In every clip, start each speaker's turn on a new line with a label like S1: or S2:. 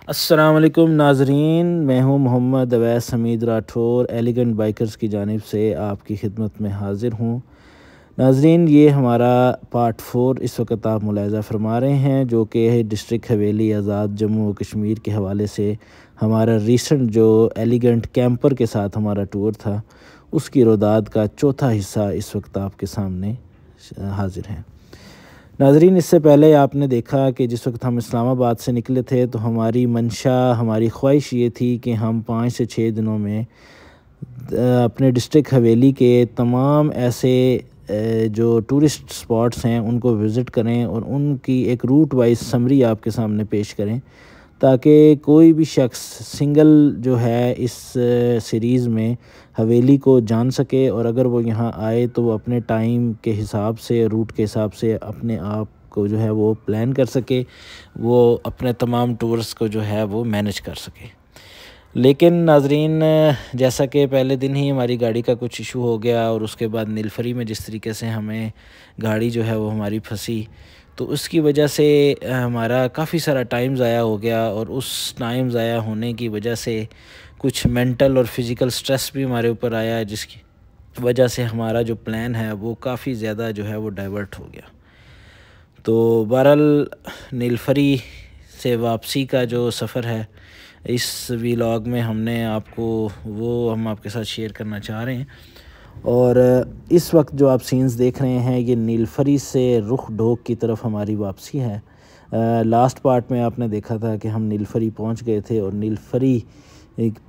S1: अस्सलाम वालेकुम नाज़रीन, मैं हूं मोहम्मद अवैस हमीद राठौर एलिगेंट बाइकर्स की जानिब से आपकी खिदमत में हाज़िर हूं। नाज़रीन, ये हमारा पार्ट 4 इस वक्त आप मुलाहिज़ा फरमा रहे हैं, जो कि डिस्ट्रिक्ट हवेली आज़ाद जम्मू व कश्मीर के हवाले से हमारा रीसेंट जो एलिगेंट कैंपर के साथ हमारा टूर था, उसकी रुदात का चौथा हिस्सा इस वक्त आपके सामने हाज़िर है। नाज़रीन, इससे पहले आपने देखा कि जिस वक्त हम इस्लामाबाद से निकले थे, तो हमारी मंशा, हमारी ख्वाहिश ये थी कि हम 5 से 6 दिनों में अपने डिस्ट्रिक्ट हवेली के तमाम ऐसे जो टूरिस्ट स्पॉट्स हैं उनको विज़िट करें और उनकी एक रूट वाइज़ समरी आपके सामने पेश करें, ताकि कोई भी शख्स सिंगल जो है इस सीरीज़ में हवेली को जान सके, और अगर वो यहाँ आए तो वो अपने टाइम के हिसाब से, रूट के हिसाब से अपने आप को जो है वो प्लान कर सके, वो अपने तमाम टूर्स को जो है वो मैनेज कर सके। लेकिन नाज़रीन, जैसा कि पहले दिन ही हमारी गाड़ी का कुछ इशू हो गया और उसके बाद नीलफरी में जिस तरीके से हमें गाड़ी जो है वो हमारी फंसी, तो उसकी वजह से हमारा काफ़ी सारा टाइम ज़ाया हो गया, और उस टाइम ज़ाया होने की वजह से कुछ मेंटल और फिज़िकल स्ट्रेस भी हमारे ऊपर आया, जिसकी वजह से हमारा जो प्लान है वो काफ़ी ज़्यादा जो है वो डाइवर्ट हो गया। तो बहरहाल, नीलफरी से वापसी का जो सफ़र है, इस वीलॉग में हम आपके साथ शेयर करना चाह रहे हैं। और इस वक्त जो आप सीन्स देख रहे हैं, ये नीलफरी से रुख ढोक की तरफ हमारी वापसी है। लास्ट पार्ट में आपने देखा था कि हम नीलफरी पहुंच गए थे, और नीलफरी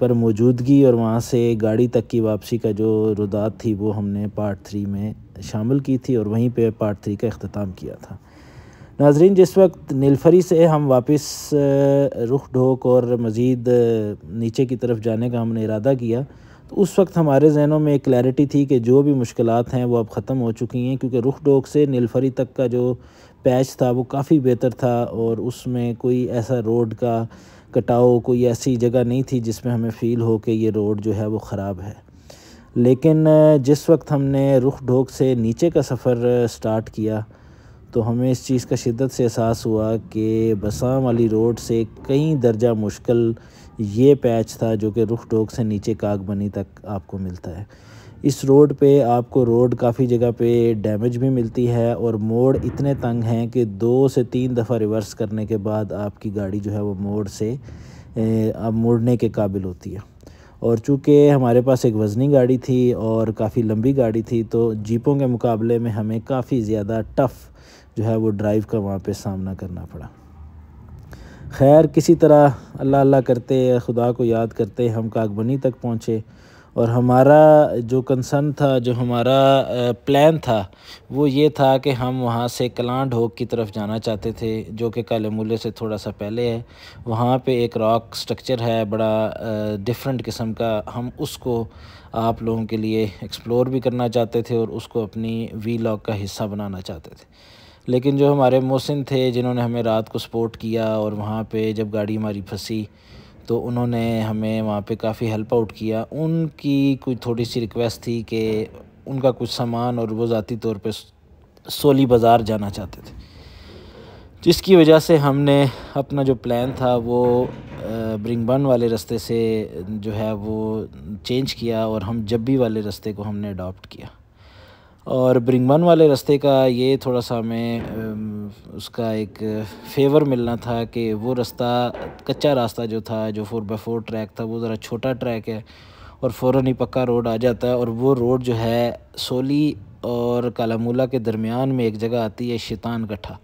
S1: पर मौजूदगी और वहां से गाड़ी तक की वापसी का जो रुदात थी वो हमने पार्ट 3 में शामिल की थी, और वहीं पे पार्ट 3 का अख्ताम किया था। नाज़रीन, जिस वक्त नीलफरी से हम वापस रुख ढोक और मज़ीद नीचे की तरफ जाने का हमने इरादा किया, तो उस वक्त हमारे जहनों में एक क्लैरिटी थी कि जो भी मुश्किलात हैं वो अब ख़त्म हो चुकी हैं, क्योंकि रुख ढोक से नीलफरी तक का जो पैच था वो काफ़ी बेहतर था, और उसमें कोई ऐसा रोड का कटाव, कोई ऐसी जगह नहीं थी जिसमें हमें फ़ील हो कि ये रोड जो है वो ख़राब है। लेकिन जिस वक्त हमने रुख ढोक से नीचे का सफ़र स्टार्ट किया, तो हमें इस चीज़ का शिद्दत से एहसास हुआ कि बसाम वाली रोड से कई दर्जा मुश्किल ये पैच था जो कि रुख ढोक से नीचे कागबनी तक आपको मिलता है। इस रोड पे आपको रोड काफ़ी जगह पे डैमेज भी मिलती है, और मोड़ इतने तंग हैं कि 2 से 3 दफ़ा रिवर्स करने के बाद आपकी गाड़ी जो है वो मोड़ से अब मुड़ने के काबिल होती है। और चूँकि हमारे पास एक वज़नी गाड़ी थी और काफ़ी लंबी गाड़ी थी, तो जीपों के मुकाबले में हमें काफ़ी ज़्यादा टफ़ जो है वो ड्राइव का वहाँ पे सामना करना पड़ा। खैर, किसी तरह अल्लाह अल्लाह करते, खुदा को याद करते हम कागबनी तक पहुँचे, और हमारा जो कंसर्न था, जो हमारा प्लान था, वो ये था कि हम वहाँ से कलां ढोक की तरफ जाना चाहते थे, जो कि काले से थोड़ा सा पहले है। वहाँ पे एक रॉक स्ट्रक्चर है बड़ा डिफरेंट किस्म का, हम उसको आप लोगों के लिए एक्सप्लोर भी करना चाहते थे और उसको अपनी वीलॉग का हिस्सा बनाना चाहते थे। लेकिन जो हमारे मोहसिन थे, जिन्होंने हमें रात को सपोर्ट किया, और वहाँ पे जब गाड़ी हमारी फंसी तो उन्होंने हमें वहाँ पे काफ़ी हेल्प आउट किया। उनकी कोई थोड़ी सी रिक्वेस्ट थी कि उनका कुछ सामान, और वो ज़ाती तौर पे सोली बाज़ार जाना चाहते थे, जिसकी वजह से हमने अपना जो प्लान था वो ब्रिंगबर्न वाले रास्ते से जो है वो चेंज किया, और हम जब्बी वाले रास्ते को हमने अडॉप्ट किया। और ब्रिंगबर्न वाले रास्ते का ये थोड़ा सा हमें उसका एक फ़ेवर मिलना था कि वो रास्ता, कच्चा रास्ता जो था, जो 4x4 ट्रैक था, वो ज़रा छोटा ट्रैक है और फ़ौरन ही पक्का रोड आ जाता है। और वो रोड जो है सोली और कालामूला के दरमियान में एक जगह आती है, शैतान कट्ठा।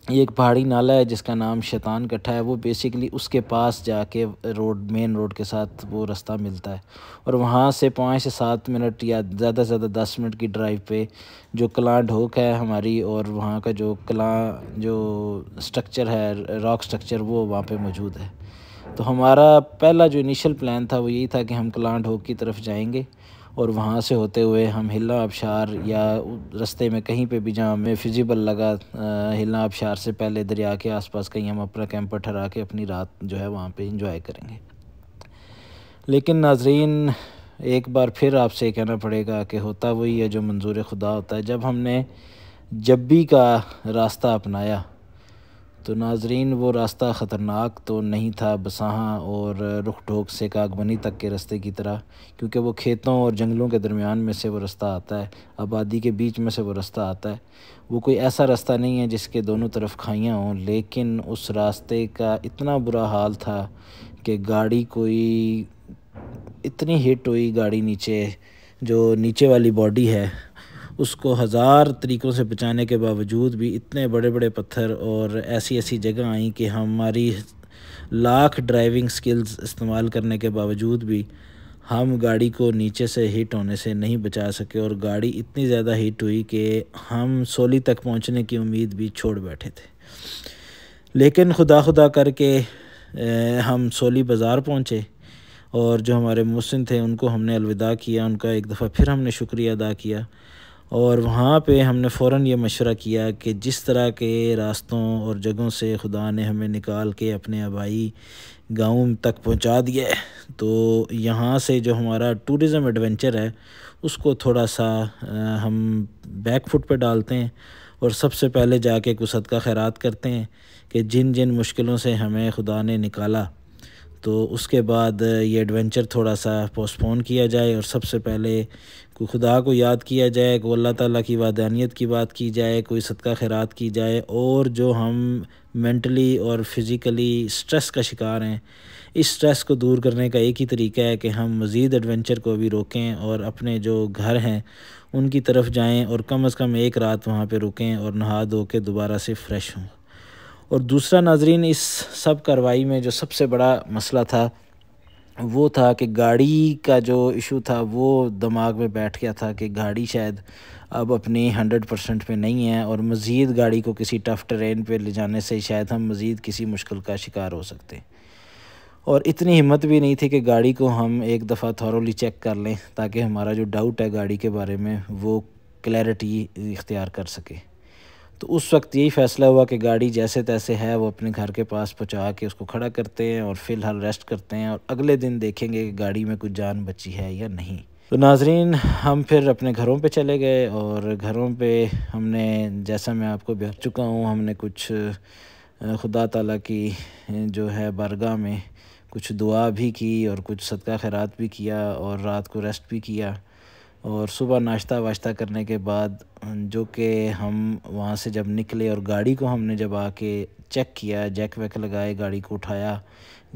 S1: ये एक पहाड़ी नाला है जिसका नाम शैतान कट्ठा है। वो बेसिकली उसके पास जाके मेन रोड के साथ वो रास्ता मिलता है, और वहाँ से 5 से 7 मिनट या ज़्यादा से ज़्यादा 10 मिनट की ड्राइव पे जो कलां ढोक है हमारी, और वहाँ का जो कलां जो स्ट्रक्चर है, रॉक स्ट्रक्चर, वो वहाँ पे मौजूद है। तो हमारा पहला जो इनिशियल प्लान था वो यही था कि हम कलां ढोक की तरफ जाएंगे, और वहाँ से होते हुए हम हिल्ला आबशार या रास्ते में कहीं पे भी जहाँ हमें फिजिबल लगा, हिल्ला आबशार से पहले दरिया के आसपास कहीं हम अपना कैंपर ठहरा के अपनी रात जो है वहाँ पे एंजॉय करेंगे। लेकिन नाजरीन, एक बार फिर आपसे कहना पड़ेगा कि होता वही है जो मंजूर खुदा होता है। जब हमने जब्बी का रास्ता अपनाया तो नाजरीन वो रास्ता ख़तरनाक तो नहीं था, बसाहाँ और रुख ढोक से कागबनी तक के रास्ते की तरह, क्योंकि वो खेतों और जंगलों के दरमियान में से वो रास्ता आता है, आबादी के बीच में से वो रास्ता आता है। वो कोई ऐसा रास्ता नहीं है जिसके दोनों तरफ खाइयाँ हों, लेकिन उस रास्ते का इतना बुरा हाल था कि गाड़ी कोई इतनी हिट हुई, गाड़ी नीचे जो नीचे वाली बॉडी है उसको हज़ार तरीक़ों से बचाने के बावजूद भी इतने बड़े बड़े पत्थर और ऐसी ऐसी जगह आई कि हमारी लाख ड्राइविंग स्किल्स इस्तेमाल करने के बावजूद भी हम गाड़ी को नीचे से हिट होने से नहीं बचा सके, और गाड़ी इतनी ज़्यादा हिट हुई कि हम सोली तक पहुंचने की उम्मीद भी छोड़ बैठे थे। लेकिन खुदा खुदा करके हम सोली बाज़ार पहुँचे और जो हमारे मुहसिन थे उनको हमने अलविदा किया, उनका एक दफ़ा फिर हमने शुक्रिया अदा किया। और वहाँ पे हमने फ़ौरन ये मशवरा किया कि जिस तरह के रास्तों और जगहों से खुदा ने हमें निकाल के अपने आबाई गाँव तक पहुँचा दिया है, तो यहाँ से जो हमारा टूरिज़म एडवेंचर है उसको थोड़ा सा हम बैक फुट पे डालते हैं और सबसे पहले जाके कुछ सदका खैरात करते हैं कि जिन जिन मुश्किलों से हमें खुदा ने निकाला, तो उसके बाद ये एडवेंचर थोड़ा सा पोस्टपोन किया जाए और सबसे पहले कोई खुदा को याद किया जाए, कोई अल्लाह ताला की वादानियत की बात की जाए, कोई सदका खैरात की जाए। और जो हम मेंटली और फिज़िकली स्ट्रेस का शिकार हैं, इस स्ट्रेस को दूर करने का एक ही तरीका है कि हम मज़ीद एडवेंचर को भी रोकें और अपने जो घर हैं उनकी तरफ जाएं और कम से कम एक रात वहाँ पे रुकें और नहा धो के दोबारा से फ़्रेश हों। और दूसरा नाजरीन, इस सब कार्रवाई में जो सबसे बड़ा मसला था वो था कि गाड़ी का जो इशू था वो दिमाग में बैठ गया था कि गाड़ी शायद अब अपनी 100% पे नहीं है और मज़ीद गाड़ी को किसी टफ़ टेरेन पे ले जाने से शायद हम मज़ीद किसी मुश्किल का शिकार हो सकते। और इतनी हिम्मत भी नहीं थी कि गाड़ी को हम एक दफ़ा थॉरोली चेक कर लें ताकि हमारा जो डाउट है गाड़ी के बारे में वो क्लैरिटी इख्तियार कर सके। तो उस वक्त यही फ़ैसला हुआ कि गाड़ी जैसे तैसे है वो अपने घर के पास पहुंचा के उसको खड़ा करते हैं और फ़िलहाल रेस्ट करते हैं और अगले दिन देखेंगे कि गाड़ी में कुछ जान बची है या नहीं। तो नाजरीन, हम फिर अपने घरों पे चले गए और घरों पे हमने, जैसा मैं आपको बता चुका हूँ, हमने कुछ खुदा ताला की जो है बारगाह में कुछ दुआ भी की और कुछ सदका खैरात भी किया और रात को रेस्ट भी किया। और सुबह नाश्ता वाश्ता करने के बाद जो कि हम वहाँ से जब निकले और गाड़ी को हमने जब आके चेक किया, जैक वैक लगाए, गाड़ी को उठाया,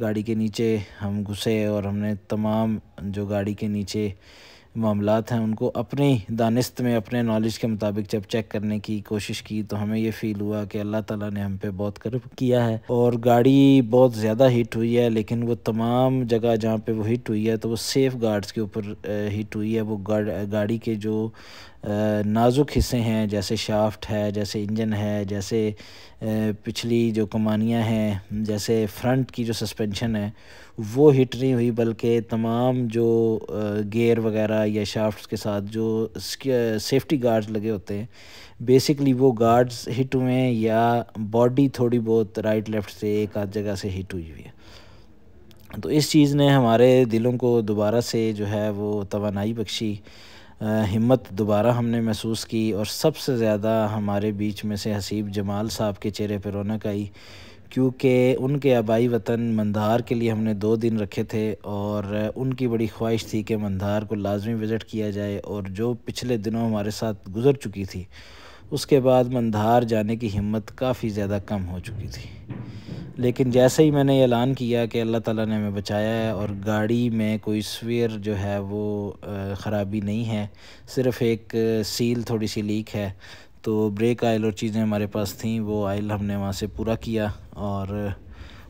S1: गाड़ी के नीचे हम घुसे और हमने तमाम जो गाड़ी के नीचे मामलात हैं उनको अपनी दानिस्त में अपने नॉलेज के मुताबिक जब चेक करने की कोशिश की, तो हमें ये फ़ील हुआ कि अल्लाह ताला ने हम पे बहुत करम किया है और गाड़ी बहुत ज़्यादा हिट हुई है। लेकिन वो तमाम जगह जहाँ पे वो हिट हुई है तो वो सेफ़ गार्ड्स के ऊपर हिट हुई है। वो गाड़ी के जो नाजुक हिस्से हैं, जैसे शाफ्ट है, जैसे इंजन है, जैसे पिछली जो कमानियाँ हैं, जैसे फ्रंट की जो सस्पेंशन है, वो हिट नहीं हुई, बल्कि तमाम जो गियर वगैरह या शाफ्ट्स के साथ जो सेफ्टी गार्ड्स लगे होते हैं, बेसिकली वो गार्ड्स हिट हुए हैं या बॉडी थोड़ी बहुत राइट लेफ़्ट से एक आध जगह से हिट हुई है। तो इस चीज़ ने हमारे दिलों को दोबारा से जो है वो तवानाई बख्शी, हिम्मत दोबारा हमने महसूस की और सबसे ज़्यादा हमारे बीच में से हसीब जमाल साहब के चेहरे पर रौनक आई, क्योंकि उनके आबाई वतन मंधार के लिए हमने 2 दिन रखे थे और उनकी बड़ी ख्वाहिश थी कि मंधार को लाजमी विज़िट किया जाए। और जो पिछले दिनों हमारे साथ गुज़र चुकी थी उसके बाद मंधार जाने की हिम्मत काफ़ी ज़्यादा कम हो चुकी थी। लेकिन जैसे ही मैंने ऐलान किया कि अल्लाह ताला ने हमें बचाया है और गाड़ी में कोई स्वेयर जो है वो ख़राबी नहीं है, सिर्फ़ एक सील थोड़ी सी लीक है, तो ब्रेक आयल और चीज़ें हमारे पास थीं, वो आयल हमने वहाँ से पूरा किया और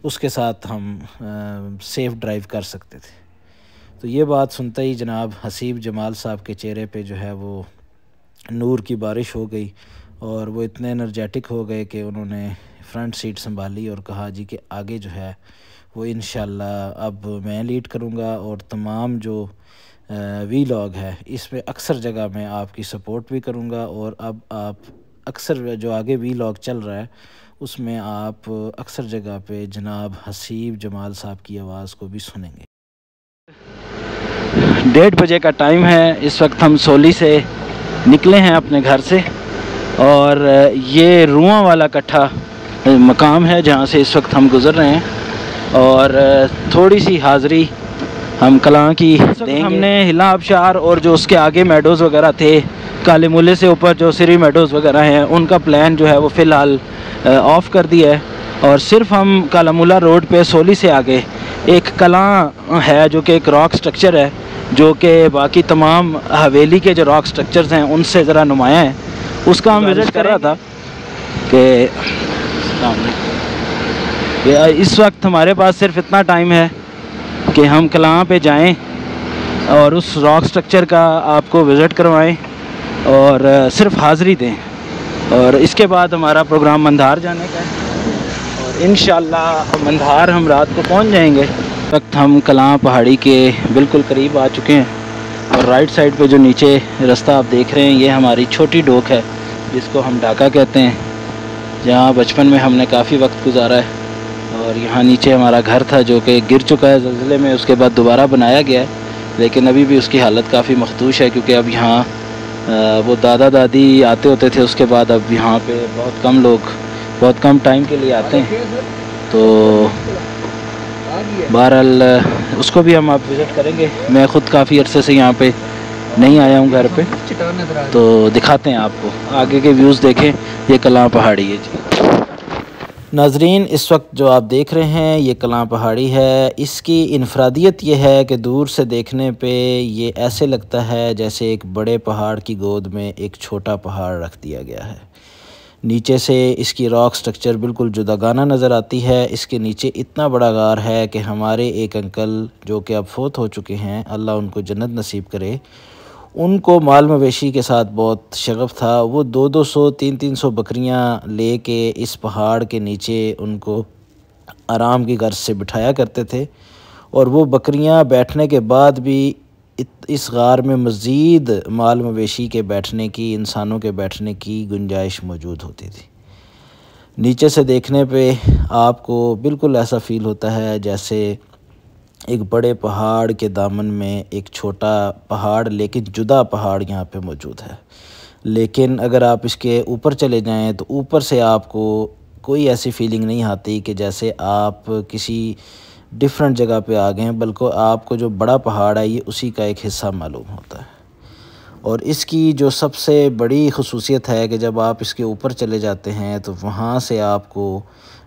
S1: उसके साथ हम सेफ़ ड्राइव कर सकते थे। तो ये बात सुनते ही जनाब हसीब जमाल साहब के चेहरे पे जो है वो नूर की बारिश हो गई और वो इतने एनर्जेटिक हो गए कि उन्होंने फ्रंट सीट संभाली और कहा जी कि आगे जो है वो इंशाल्लाह अब मैं लीड करूँगा और तमाम जो वीलॉग है इसमें अक्सर जगह मैं आपकी सपोर्ट भी करूँगा और अब आप अक्सर जो आगे वीलॉग चल रहा है उसमें आप अक्सर जगह पे जनाब हसीब जमाल साहब की आवाज़ को भी सुनेंगे। 1:30 बजे का टाइम है, इस वक्त हम सोली से निकले हैं अपने घर से और ये रुआं वाला कट्ठा मकाम है जहाँ से इस वक्त हम गुज़र रहे हैं, और थोड़ी सी हाज़री हम कलां की देंगे। हमने हिला आबशार और जो उसके आगे मेडोज़ वगैरह थे, काले मूले से ऊपर जो सिरी मेडोज़ वगैरह हैं, उनका प्लान जो है वो फ़िलहाल ऑफ़ कर दिया है, और सिर्फ हम कालामूला रोड पे सोली से आगे एक कलां है जो कि एक रॉक स्ट्रक्चर है, जो कि बाकी तमाम हवेली के जो रॉक स्ट्रक्चर्स हैं उनसे ज़रा नुमाया है। उसका हम विज़िट कर रहा था कि इस वक्त हमारे पास सिर्फ इतना टाइम है कि हम कलां पे जाएं और उस रॉक स्ट्रक्चर का आपको विज़िट करवाएं और सिर्फ हाज़री दें, और इसके बाद हमारा प्रोग्राम मंधार जाने का है, और इंशाअल्लाह मंधार हम रात को पहुंच जाएंगे। इस वक्त हम कलां पहाड़ी के बिल्कुल करीब आ चुके हैं, और राइट साइड पे जो नीचे रास्ता आप देख रहे हैं, ये हमारी छोटी डोक है जिसको हम ढाका कहते हैं, जहाँ बचपन में हमने काफ़ी वक्त गुजारा है। और यहाँ नीचे हमारा घर था जो कि गिर चुका है ज़लज़ले में, उसके बाद दोबारा बनाया गया है, लेकिन अभी भी उसकी हालत काफ़ी मखदूश है, क्योंकि अब यहाँ वो दादा दादी आते होते थे, उसके बाद अब यहाँ पे बहुत कम लोग बहुत कम टाइम के लिए आते हैं। तो बहरहाल उसको भी हम आप विज़िट करेंगे। मैं ख़ुद काफ़ी अरसे से यहाँ पे नहीं आया हूँ घर पे, तो दिखाते हैं आपको, आगे के व्यूज़ देखें। ये कलां पहाड़ी है जी नाजरीन। इस वक्त जो आप देख रहे हैं ये कलां पहाड़ी है। इसकी इनफरादियत ये है कि दूर से देखने पे ये ऐसे लगता है जैसे एक बड़े पहाड़ की गोद में एक छोटा पहाड़ रख दिया गया है। नीचे से इसकी रॉक स्ट्रक्चर बिल्कुल जुदागाना नज़र आती है। इसके नीचे इतना बड़ा गार है कि हमारे एक अंकल जो कि अब फोत हो चुके हैं, अल्लाह उनको जन्नत नसीब करे, उनको माल मवेशी के साथ बहुत शगफ़ था। वो 200-200 300-300 बकरियां लेके इस पहाड़ के नीचे उनको आराम की गर्ज से बिठाया करते थे, और वो बकरियां बैठने के बाद भी इस गार में मज़ीद माल मवेशी के बैठने की, इंसानों के बैठने की गुंजाइश मौजूद होती थी। नीचे से देखने पे आपको बिल्कुल ऐसा फ़ील होता है जैसे एक बड़े पहाड़ के दामन में एक छोटा पहाड़, लेकिन जुदा पहाड़ यहाँ पे मौजूद है। लेकिन अगर आप इसके ऊपर चले जाएं तो ऊपर से आपको कोई ऐसी फीलिंग नहीं आती कि जैसे आप किसी डिफरेंट जगह पे आ गए हैं, बल्कि आपको जो बड़ा पहाड़ है ये उसी का एक हिस्सा मालूम होता है। और इसकी जो सबसे बड़ी ख़ुसूसियत है कि जब आप इसके ऊपर चले जाते हैं तो वहाँ से आपको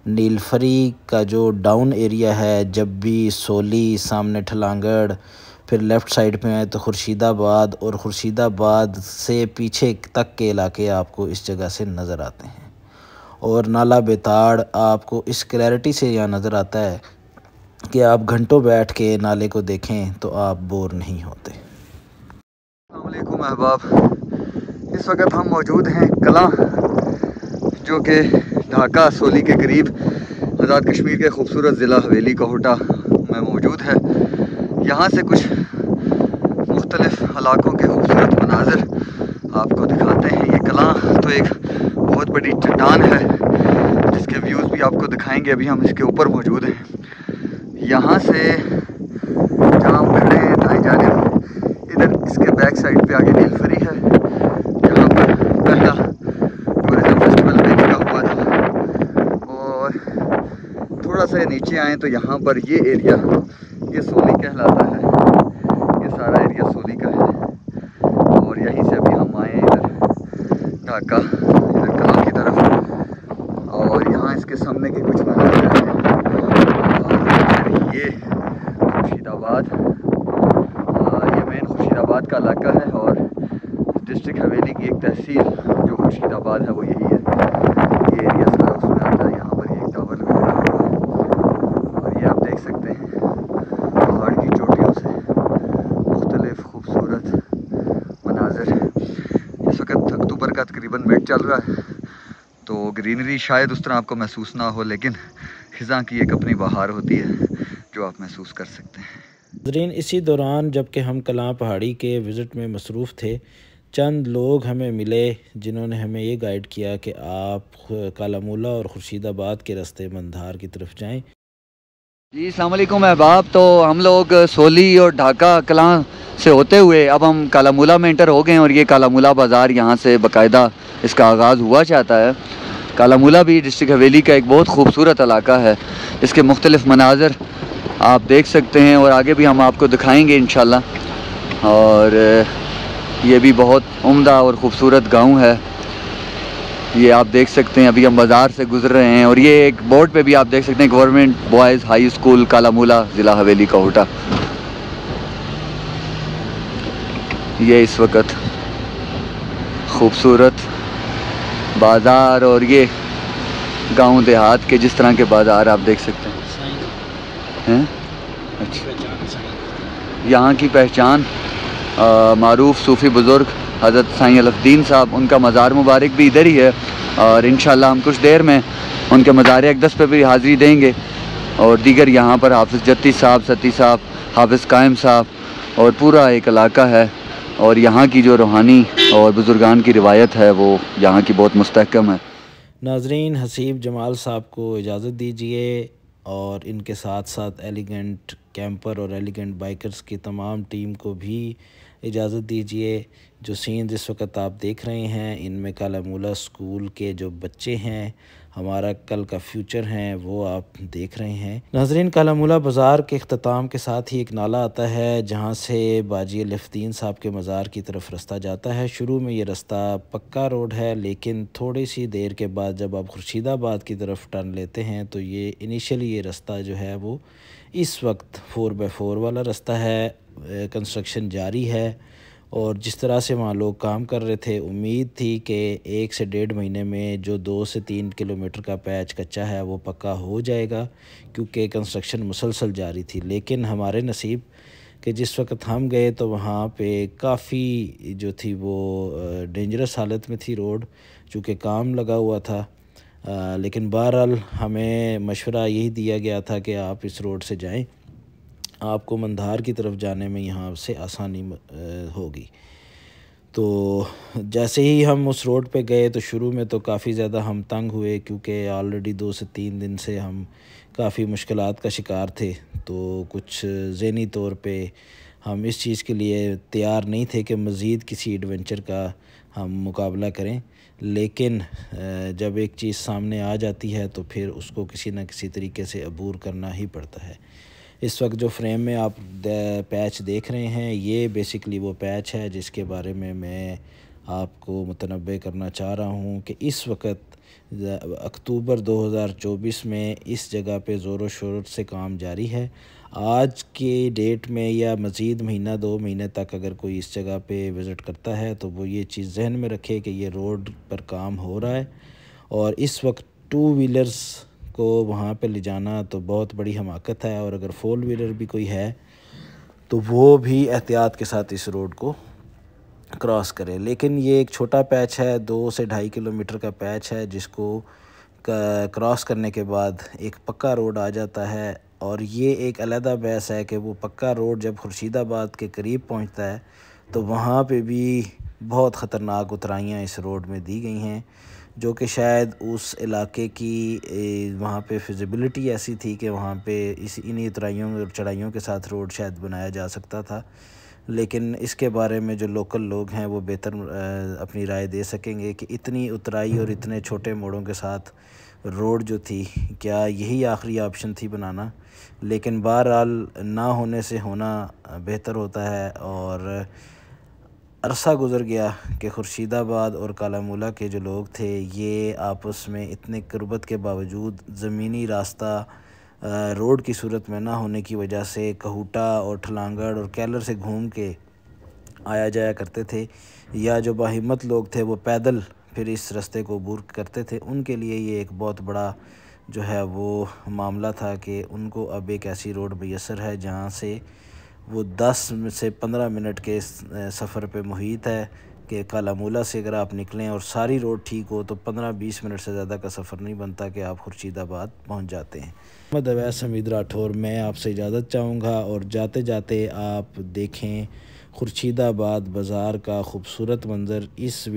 S1: नीलफरी का जो डाउन एरिया है, जब भी सोली, सामने ठलांगड़, फिर लेफ़्ट साइड पे आए तो खुर्शीदाबाद, और खुर्शीदाबाद से पीछे तक के इलाके आपको इस जगह से नज़र आते हैं। और नाला बेताड़ आपको इस क्लैरिटी से यहाँ नज़र आता है कि आप घंटों बैठ के नाले को देखें तो आप बोर नहीं होते।
S2: अस्सलाम वालेकुम अहबाब, इस वक्त हम मौजूद हैं कलां, जो कि ढाका सोली के करीब आज़ाद कश्मीर के खूबसूरत ज़िला हवेली कोहटा में मौजूद है। यहाँ से कुछ मुख्तलिफ़ इलाकों के खूबसूरत मनाज़र आपको दिखाते हैं। ये कलां तो एक बहुत बड़ी चट्टान है जिसके व्यूज़ भी आपको दिखाएंगे। अभी हम इसके ऊपर मौजूद हैं। यहाँ से जहाँ हम कर रहे हैं दाएं जानिब, इधर इसके बैक साइड पे आगे नीलफरी है, जहाँ पर पहला टूरिज़म फेस्टिवल देखा हुआ था। और थोड़ा सा नीचे आएँ तो यहाँ पर ये एरिया, ये सोली कहलाता है, ये सारा एरिया सोली का है। और यहीं से अभी हम आए इधर ढाका, इधर कलां की तरफ, और यहाँ इसके सामने के कुछ मंज़र हैं। और ये खुर्शीदाबाद, ये मेन खुर्शीदाबाद का इलाका है, और डिस्ट्रिक्ट हवेली की एक तहसील जो खुर्शीदाबाद है वो यही है। ये एरिया सारा उसमें आता है। यहाँ पर एक टावर लगा हुआ है, और ये आप देख सकते हैं पहाड़ की चोटियों से मुख्तलिफ खूबसूरत मनाज़र। इस वक्त अक्टूबर का तकरीबन मिड चल रहा है, तो ग्रीनरी शायद उस तरह आपको महसूस ना हो, लेकिन ख़िज़ा की एक अपनी बहार होती है जो आप महसूस कर सकते हैं।
S1: नाज़रीन, इसी दौरान जबकि हम कलां पहाड़ी के विज़िट में मसरूफ़ थे, चंद लोग हमें मिले जिन्होंने हमें ये गाइड किया कि आप कालामूला और खुर्शीदाबाद के रास्ते मंधार की तरफ जाएं।
S2: जी अस्सलाम वालेकुम अहबाब, तो हम लोग सोली और ढाका कलां से होते हुए अब हम कालामूला में एंटर हो गए हैं, और ये कालामूला बाज़ार यहाँ से बाकायदा इसका आगाज़ हुआ चाहता है। कालामूला भी डिस्ट्रिक्ट हवेली का एक बहुत खूबसूरत इलाका है। इसके मुख्तलिफ़ मनाज़र आप देख सकते हैं और आगे भी हम आपको दिखाएंगे इंशाल्लाह। और ये भी बहुत उम्दा और ख़ूबसूरत गांव है। ये आप देख सकते हैं, अभी हम बाज़ार से गुज़र रहे हैं और ये एक बोर्ड पे भी आप देख सकते हैं गवर्नमेंट बॉयज़ हाई स्कूल कालामूला ज़िला हवेली कोहटा। ये इस वक्त खूबसूरत बाज़ार और ये गांव देहात के जिस तरह के बाज़ार आप देख सकते हैं। अच्छा, यहाँ की पहचान मारूफ सूफ़ी बुज़ुर्ग हज़रत साईं अलफ़दीन साहब, उनका मज़ार मुबारक भी इधर ही है और इंशाल्लाह हम कुछ देर में उनके मज़ार अक़दस पे भी हाज़िरी देंगे। और दीगर यहाँ पर हाफ़िज़ जत्ती साहब, सती साहब, हाफ़िज़ कायम साहब और पूरा एक इलाका है। और यहाँ की जो रूहानी और बुज़ुर्गान की रिवायत है वो यहाँ की बहुत मुस्तहकम है।
S1: नाज़रीन, हसीब जमाल साहब को इजाज़त दीजिए और इनके साथ साथ एलिगेंट कैंपर और एलिगेंट बाइकर्स की तमाम टीम को भी इजाज़त दीजिए। जो सीन जिस वक्त आप देख रहे हैं इनमें कालामूला स्कूल के जो बच्चे हैं, हमारा कल का फ्यूचर हैं, वो आप देख रहे हैं। नाज़रीन, कालामूला बाज़ार के अख्ताम के साथ ही एक नाला आता है जहाँ से बाजी अलफ़दीन साहब के मज़ार की तरफ रास्ता जाता है। शुरू में ये रास्ता पक्का रोड है, लेकिन थोड़ी सी देर के बाद जब आप खुर्शीदाबाद की तरफ टर्न लेते हैं तो ये इनिशियली ये रास्ता जो है वो इस वक्त 4x4 वाला रास्ता है। कंस्ट्रक्शन जारी है और जिस तरह से वहाँ लोग काम कर रहे थे, उम्मीद थी कि 1 से 1.5 महीने में जो 2 से 3 किलोमीटर का पैच कच्चा है वो पक्का हो जाएगा, क्योंकि कंस्ट्रक्शन मुसलसल जारी थी। लेकिन हमारे नसीब कि जिस वक्त हम गए तो वहाँ पे काफ़ी जो थी वो डेंजरस हालत में थी रोड, चूँकि काम लगा हुआ था। लेकिन बहरहाल हमें मशवरा यही दिया गया था कि आप इस रोड से जाएं, आपको मंधार की तरफ जाने में यहाँ से आसानी होगी। तो जैसे ही हम उस रोड पे गए तो शुरू में तो काफ़ी ज़्यादा हम तंग हुए, क्योंकि ऑलरेडी 2 से 3 दिन से हम काफ़ी मुश्किलात का शिकार थे। तो कुछ ज़हनी तौर पे हम इस चीज़ के लिए तैयार नहीं थे कि मज़ीद किसी एडवेंचर का हम मुकाबला करें। लेकिन जब एक चीज़ सामने आ जाती है तो फिर उसको किसी न किसी तरीके से अबूर करना ही पड़ता है। इस वक्त जो फ्रेम में आप पैच देख रहे हैं, ये बेसिकली वो पैच है जिसके बारे में मैं आपको मुतनब्बे करना चाह रहा हूँ कि इस वक्त अक्टूबर 2024 में इस जगह पे ज़ोर शोर से काम जारी है। आज के डेट में या मज़ीद महीना 2 महीने तक अगर कोई इस जगह पे विज़िट करता है तो वो ये चीज़ जहन में रखे कि ये रोड पर काम हो रहा है और इस वक्त 2 व्हीलर्स को वहाँ पे ले जाना तो बहुत बड़ी हमाकत है, और अगर 4 व्हीलर भी कोई है तो वो भी एहतियात के साथ इस रोड को क्रॉस करें। लेकिन ये एक छोटा पैच है, 2 से 2.5 किलोमीटर का पैच है, जिसको क्रॉस करने के बाद एक पक्का रोड आ जाता है। और ये एक अलहदा बहस है कि वो पक्का रोड जब खुर्शीदाबाद के करीब पहुंचता है तो वहाँ पे भी बहुत ख़तरनाक उतराइयाँ इस रोड में दी गई हैं, जो कि शायद उस इलाके की वहाँ पे फिजिबिलिटी ऐसी थी कि वहाँ पे इन्हीं उतराइयों और चढ़ाइयों के साथ रोड शायद बनाया जा सकता था। लेकिन इसके बारे में जो लोकल लोग हैं वो बेहतर अपनी राय दे सकेंगे कि इतनी उतराई और इतने छोटे मोड़ों के साथ रोड जो थी, क्या यही आखिरी ऑप्शन थी बनाना। लेकिन बहरहाल ना होने से होना बेहतर होता है। और अरसा गुज़र गया कि खुर्शीदाबाद और कालामूला के जो लोग थे ये आपस में इतने क़ुर्बत के बावजूद ज़मीनी रास्ता रोड की सूरत में ना होने की वजह से कहूटा और ठलांगड़ और कैलर से घूम के आया जाया करते थे, या जो बाहिम्मत लोग थे वो पैदल फिर इस रास्ते को अबूर करते थे। उनके लिए ये एक बहुत बड़ा जो है वो मामला था कि उनको अब एक ऐसी रोड मैसर है जहाँ से वो 10 से 15 मिनट के सफ़र पे मुहित है कि कालामूला से अगर आप निकलें और सारी रोड ठीक हो तो 15-20 मिनट से ज़्यादा का सफ़र नहीं बनता कि आप खुर्शीदाबाद पहुंच जाते हैं। मोहम्मद अवैस हमीद राठौर मैं आपसे इजाज़त चाहूँगा, और जाते जाते आप देखें खुर्शीदाबाद बाज़ार का खूबसूरत मंज़र इस